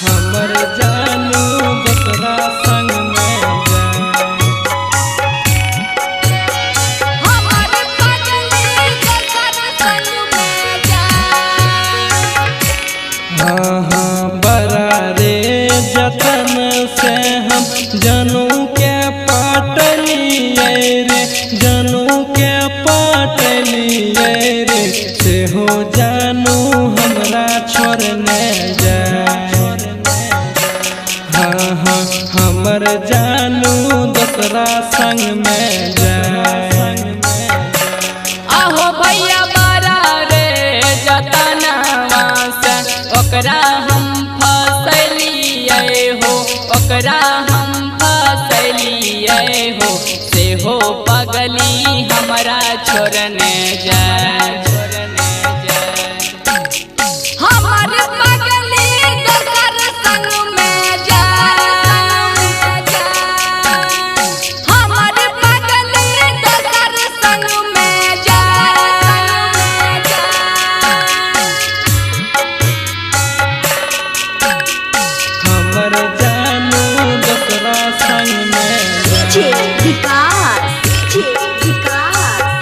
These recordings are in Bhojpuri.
हमर जानू दूसरा संग में हमर पगली दूसर संग में जाए। हाँ हाँ बड़ा रे जतन से हम जानू के पाटलिए रे, जानू के पाटलिए रे, से हो जानू हमरा छोड़ने जाए। हाँ हाँ हमर जानू दूसरा संग में जाए। आहो भैया बड़ा रे जतनवा से ओकरा हम फसलिए हो, ओकरा हम फसलिए हो, से हो पगली हमरा छोड़ने जाए। हमर पगली दूसर संग में जाए। हमर पगली दूसर संग में जाए। हमर जानू दूसरा संग में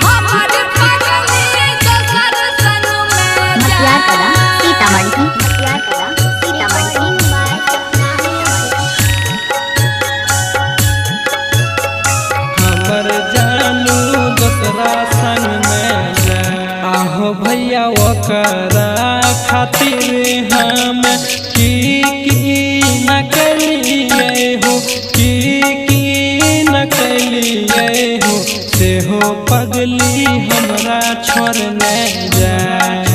हमर पगली दूसर संग में जाए। हमर जानू दूसरा संग में जाए। आहो भैया ओकरा खातिर हम की न कलिए हो, की न कलिए हो, से हो पगली हमरा छोड़ने जाए।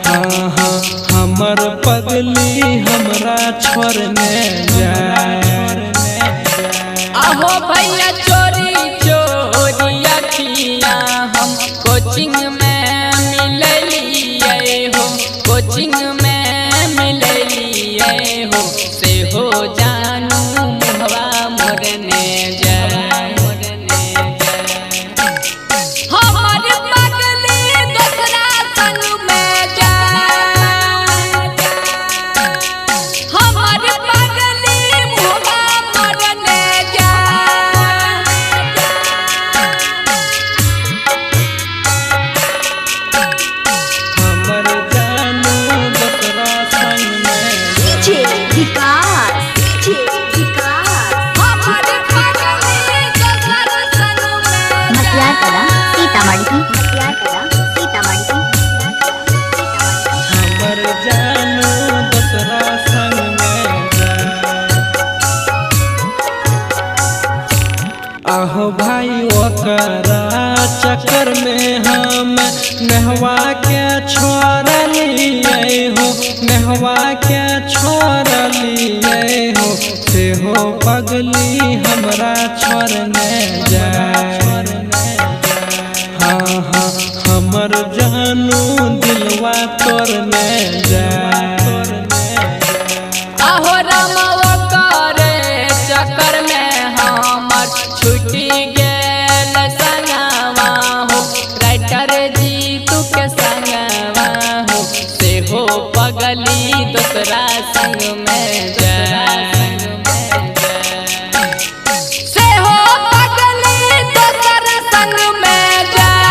हाँ हाँ हमर पगली हमरा छोड़ने जाए। आहो भैया चोरी चोरी अखिया हम कोचिंग में मिललिए हो, कोचिंग में मिललिए हो, से हो जानू मुहवा मोरने जाए। हमर पगली दूसरा संग में जाए। हमर पगली मुहवा मोरने जाए। हमर जानू दूसरा संग में हमर पगली दूसर संग में हमर जानू दूसरा संग में जाए। आहो भाई ओकरा चक्कर में हम नहवा के छोड़लिए हो, नहवा के छोड़लिए हो, से हो पगली हमरा छोड़ने जाए। हाँ हाँ हमर जानू दिलवा तोड़ने जाए। आहो रामवा करे चक्कर में हमर छुट्टी गेल संगवा हो, राइटर जीतू के संगवा हो, से हो पगली दूसरा संग में जाए। से हो पगली दूसर संग में जाए।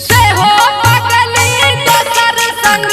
से हो पगली दूसर संग